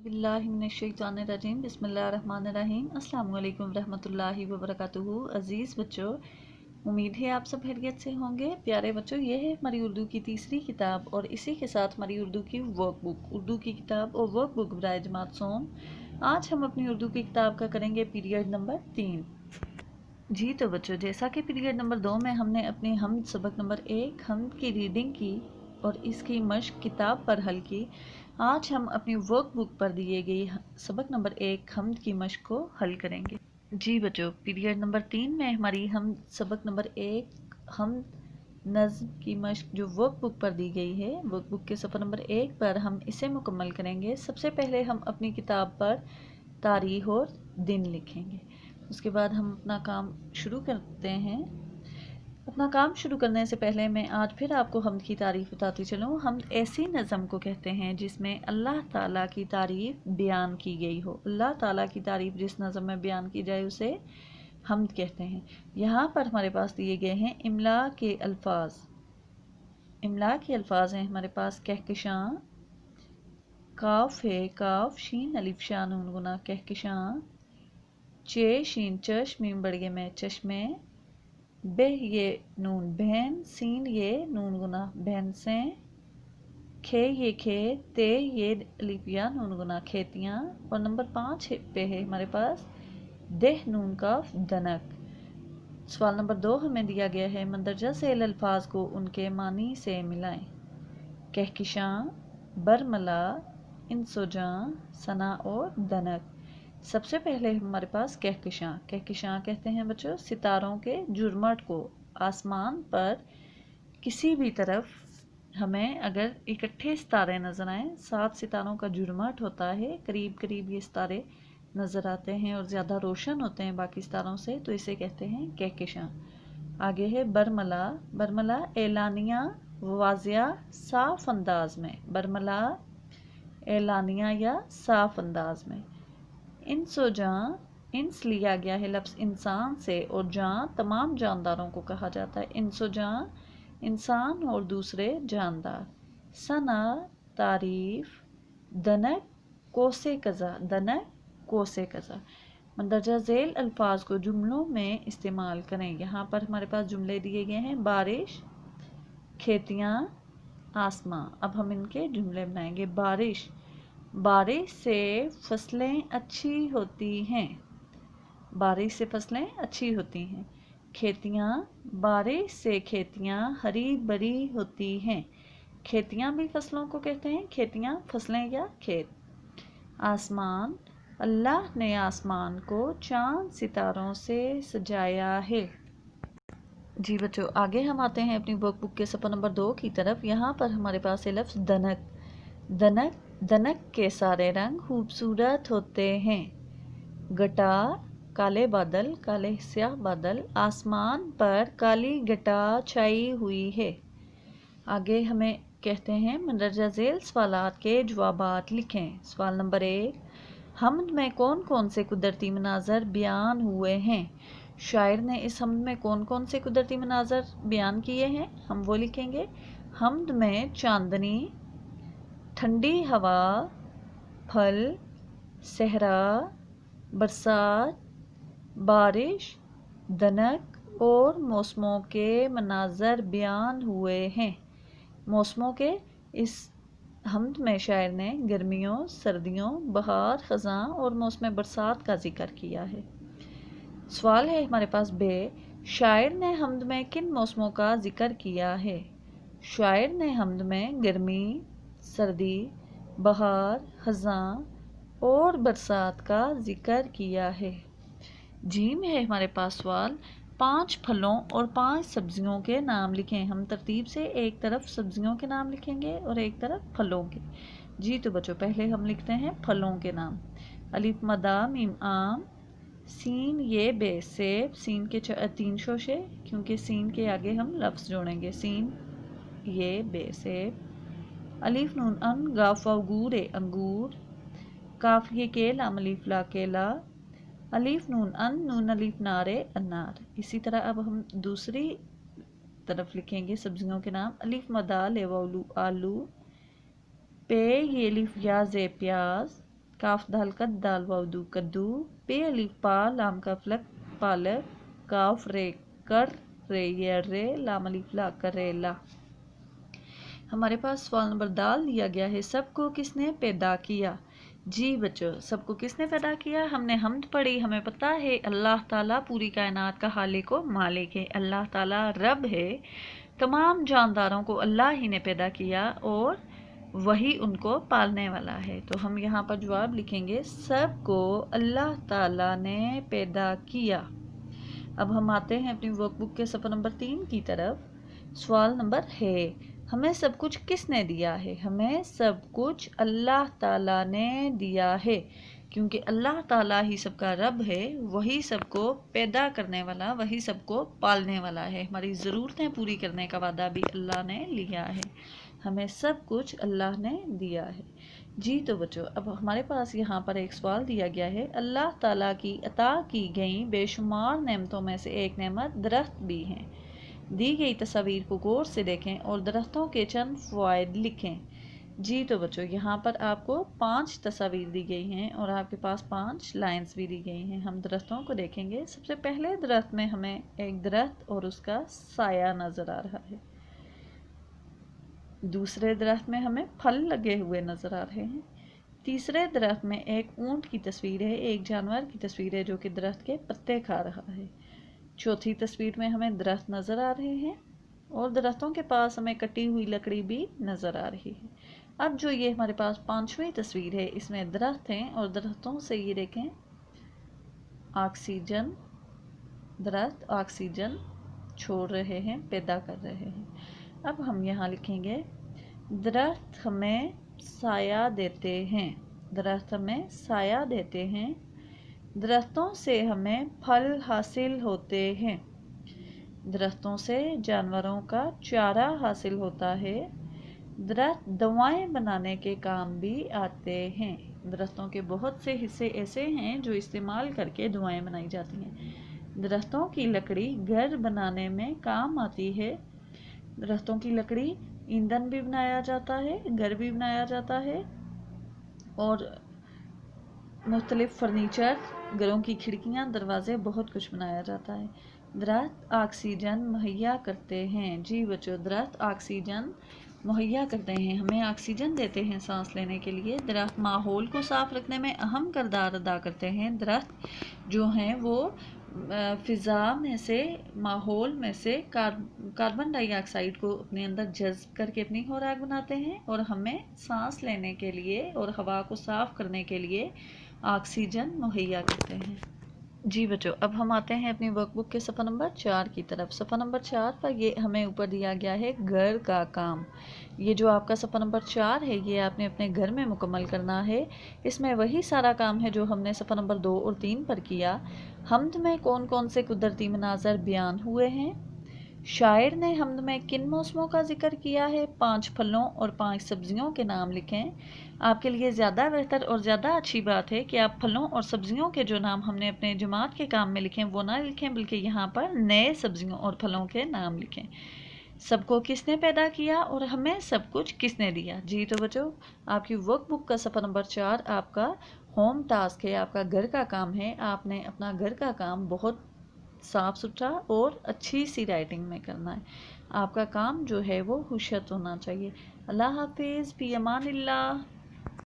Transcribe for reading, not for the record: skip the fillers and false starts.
बिस्मिल्लाहिर्रहमानिर्रहीम बिस्मिल्लाहिर्रहमानिर्रहीम अस्सलाम वालेकुम रहमतुल्लाहि व बरकातुहू। अज़ीज़ बच्चों, उम्मीद है आप सब खैरियत से होंगे। प्यारे बच्चों, ये है हमारी उर्दू की तीसरी किताब और इसी के साथ हमारी उर्दू की वर्कबुक, उर्दू की किताब और वर्कबुक बराए जमात सोम। आज हम अपनी उर्दू की किताब का करेंगे पीरियड नंबर 3। जी तो बच्चों, जैसा कि पीरियड नंबर 2 में हमने अपनी हमद सबक नंबर 1 हमद की रीडिंग की और इसकी मश्क किताब पर हल की, आज हम अपनी वर्कबुक पर दिए गई सबक नंबर 1 हमद की मश्क को हल करेंगे। जी बच्चों, पीरियड नंबर 3 में हमारी हम सबक नंबर 1 हमद नज़्म की मश्क जो वर्कबुक पर दी गई है, वर्कबुक के सफ़र नंबर 1 पर हम इसे मुकम्मल करेंगे। सबसे पहले हम अपनी किताब पर तारीख और दिन लिखेंगे। उसके बाद हम अपना काम शुरू करते हैं। अपना काम शुरू करने से पहले मैं आज फिर आपको हमद की तारीफ़ बताती चलूँ। हमद ऐसी नज़म को कहते हैं जिसमें अल्लाह ताला की तारीफ़ बयान की गई हो। अल्लाह ताला की तारीफ़ जिस नज़म में बयान की जाए उसे हमद कहते हैं। यहाँ पर हमारे पास दिए गए हैं इमला के अल्फाज। इमला के अल्फाज हैं हमारे पास कहकशां, काफ है काफ, शीन अलिफ शाह नून गुना कहकशां, चे शीन चश मीम बड़गे में चश्मे, बे ये नून बहन, सीन ये नून गुना बहन से, खे ये खे, ते ये अलिफिया नून गुना खेतियाँ। और नंबर 5 पे है हमारे पास देह नून काफ दनक। सवाल नंबर 2 हमें दिया गया है मंदरजा सेल अल्फाज को उनके मानी से मिलाएं। कहकशां, बरमला, इंसोजां, सना और दनक। सबसे पहले हमारे पास कहकशां। कहकशां कहते हैं बच्चों सितारों के जुर्मट को। आसमान पर किसी भी तरफ हमें अगर इकट्ठे सितारे नज़र आएँ, 7 सितारों का जुर्मट होता है, करीब करीब ये सितारे नज़र आते हैं और ज़्यादा रोशन होते हैं बाकी सितारों से, तो इसे कहते हैं कहकशां। आगे है बरमला। बरमला एलानिया वाजिया साफ अंदाज में। बरमला एलानिया या साफ अंदाज में। इंसोजां, इंस लिया गया है लफ्ज़ इंसान से और जान तमाम जानदारों को कहा जाता है। इंसोजां इंसान और दूसरे जानदार। सना तारीफ, दनक कोसे कज़ा, दनक कोसे कज़ा। मंदरजा झेल अल्फाज को जुमलों में इस्तेमाल करें। यहाँ पर हमारे पास जुमले दिए गए हैं बारिश, खेतियाँ, आसमां। अब हम इनके जुमले बनाएंगे। बारिश, बारिश से फसलें अच्छी होती हैं। बारिश से फसलें अच्छी होती हैं। खेतियाँ, बारिश से खेतियाँ हरी भरी होती हैं। खेतियाँ भी फसलों को कहते हैं, खेतियाँ फसलें या खेत। आसमान, अल्लाह ने आसमान को चांद सितारों से सजाया है। जी बच्चों, आगे हम आते हैं अपनी वर्कबुक के सफ़र नंबर 2 की तरफ। यहाँ पर हमारे पास है लफ्ज़ दनक। दनक, दनक के सारे रंग खूबसूरत होते हैं। गटार, काले बादल, काले स्याह बादल। आसमान पर काली गटार छाई हुई है। आगे हमें कहते हैं मंदरजा झेल सवालात के जवाबात लिखें। सवाल नंबर 1, हमद में कौन कौन से कुदरती मनाजर बयान हुए हैं? शायर ने इस हमद में कौन कौन से कुदरती मनाजर बयान किए हैं, हम वो लिखेंगे। हमद में चांदनी, ठंडी हवा, फल, सहरा, बरसात, बारिश, दनक और मौसमों के मनाजर बयान हुए हैं। मौसमों के इस हमद में शायर ने गर्मियों, सर्दियों, बहार, ख़ज़ां और मौसम बरसात का जिक्र किया है। सवाल है हमारे पास बे, शायर ने हमद में किन मौसमों का जिक्र किया है? शायर ने हमद में गर्मी, सर्दी, बहार, ख़ज़ां और बरसात का जिक्र किया है। जीम है हमारे पास सवाल, 5 फलों और 5 सब्जियों के नाम लिखें। हम तरतीब से एक तरफ सब्जियों के नाम लिखेंगे और एक तरफ फलों के। जी तो बच्चों, पहले हम लिखते हैं फलों के नाम। अलिफ मदा मीम आम, सीन ये बे सेब, सीन के 3 शोशे क्योंकि सीन के आगे हम लफ्ज़ जोड़ेंगे। सीन ये बे सेब। अलिफ नून अन गाफ अंगूर अंगूर, काफ ये के लाम अलिफ ला केला, अलिफ नून अन नून अलिफ नारे अनार। इसी तरह अब हम दूसरी तरफ लिखेंगे सब्जियों के नाम। अलिफ मदा लेवालू आलू, पे ये अलिफ या जे प्याज, काफ दाल कद दाल वाउदू कद्दू, पे अलिफ पा लाम का फलक पालक, काफ रे कर रे ये रे लाम अलिफ ला करेला। हमारे पास सवाल नंबर दाल दिया गया है, सबको किसने पैदा किया। जी बच्चों, सबको किसने पैदा किया। हमने हम्द पढ़ी, हमें पता है अल्लाह ताला पूरी कायनात का खालिक व मालिक है, अल्लाह ताला रब है। तमाम जानदारों को अल्लाह ही ने पैदा किया और वही उनको पालने वाला है। तो हम यहाँ पर जवाब लिखेंगे, सबको अल्लाह ताला ने पैदा किया। अब हम आते हैं अपनी वर्कबुक के सफ़र नंबर 3 की तरफ। सवाल नंबर है, हमें सब कुछ किसने दिया है। हमें सब कुछ अल्लाह ताला ने दिया है, क्योंकि अल्लाह ताला ही सबका रब है, वही सबको पैदा करने वाला, वही सबको पालने वाला है। हमारी ज़रूरतें पूरी करने का वादा भी अल्लाह ने लिया है। हमें सब कुछ अल्लाह ने दिया है। जी तो बच्चों, अब हमारे पास यहाँ पर एक सवाल दिया गया है, अल्लाह ताला की अता की गई बेशुमार नेमतों में से एक नेमत दरख्त भी हैं। दी गई तस्वीर को गौर से देखें और दरख्तों के चंद फ़वाइद लिखें। जी तो बच्चों, यहाँ पर आपको 5 तस्वीर दी गई हैं और आपके पास 5 लाइंस भी दी गई हैं। हम दरख्तों को देखेंगे। सबसे पहले दरख्त में हमें एक दरख्त और उसका साया नज़र आ रहा है। दूसरे दरख्त में हमें फल लगे हुए नज़र आ रहे हैं। तीसरे दरख्त में एक ऊंट की तस्वीर है, एक जानवर की तस्वीर है जो कि दरख्त के पत्ते खा रहा है। चौथी तस्वीर में हमें दरख्त नज़र आ रहे हैं और दरख्तों के पास हमें कटी हुई लकड़ी भी नज़र आ रही है। अब जो ये हमारे पास 5वीं तस्वीर है, इसमें दरख्त हैं और दरख्तों से ये देखें ऑक्सीजन, दरख्त ऑक्सीजन छोड़ रहे हैं, पैदा कर रहे हैं। अब हम यहाँ लिखेंगे, दरख्त हमें साया देते हैं, दरख्त हमें साया देते हैं, दरख्तों से हमें फल हासिल होते हैं, दरख्तों से जानवरों का चारा हासिल होता है, दरख्त दवाएं बनाने के काम भी आते हैं। दरख्तों के बहुत से हिस्से ऐसे हैं जो इस्तेमाल करके दवाएं बनाई जाती हैं। दरख्तों की लकड़ी घर बनाने में काम आती है, दरख्तों की लकड़ी ईंधन भी बनाया जाता है, घर भी बनाया जाता है और मुख्तलिफ फर्नीचर, घरों की खिड़कियां, दरवाजे, बहुत कुछ बनाया जाता है। दरख्त ऑक्सीजन मुहैया करते हैं। जी बच्चों, दरख्त ऑक्सीजन मुहैया करते हैं, हमें ऑक्सीजन देते हैं सांस लेने के लिए। दरख्त माहौल को साफ़ रखने में अहम किरदार अदा करते हैं। दरख्त जो हैं वो फ़िज़ा में से, माहौल में से कार्बन डाइऑक्साइड को अपने अंदर जज्ब करके अपनी खुराक बनाते हैं और हमें सांस लेने के लिए और हवा को साफ़ करने के लिए ऑक्सीजन मुहैया करते हैं। जी बच्चों, अब हम आते हैं अपनी वर्कबुक के सफ़ा नंबर 4 की तरफ। सफ़ा नंबर 4 पर ये हमें ऊपर दिया गया है घर का काम। ये जो आपका सफ़ा नंबर 4 है, ये आपने अपने घर में मुकम्मल करना है। इसमें वही सारा काम है जो हमने सफ़ा नंबर 2 और 3 पर किया। हम्द में कौन कौन से कुदरती मनाज़र बयान हुए हैं। शायर ने हम्द में किन मौसमों का जिक्र किया है। 5 फलों और 5 सब्जियों के नाम लिखें। आपके लिए ज़्यादा बेहतर और ज़्यादा अच्छी बात है कि आप फलों और सब्जियों के जो नाम हमने अपने जमात के काम में लिखें वो ना लिखें, बल्कि यहाँ पर नए सब्जियों और फलों के नाम लिखें। सबको किसने पैदा किया और हमें सब कुछ किसने दिया। जी तो बच्चों, आपकी वर्कबुक का सफ़ा नंबर 4 आपका होम टास्क है, आपका घर का काम है। आपने अपना घर का काम बहुत साफ़ सुथरा और अच्छी सी राइटिंग में करना है। आपका काम जो है वो हुशियत होना चाहिए। अल्लाह हाफिज़, फी अमानिल्लाह।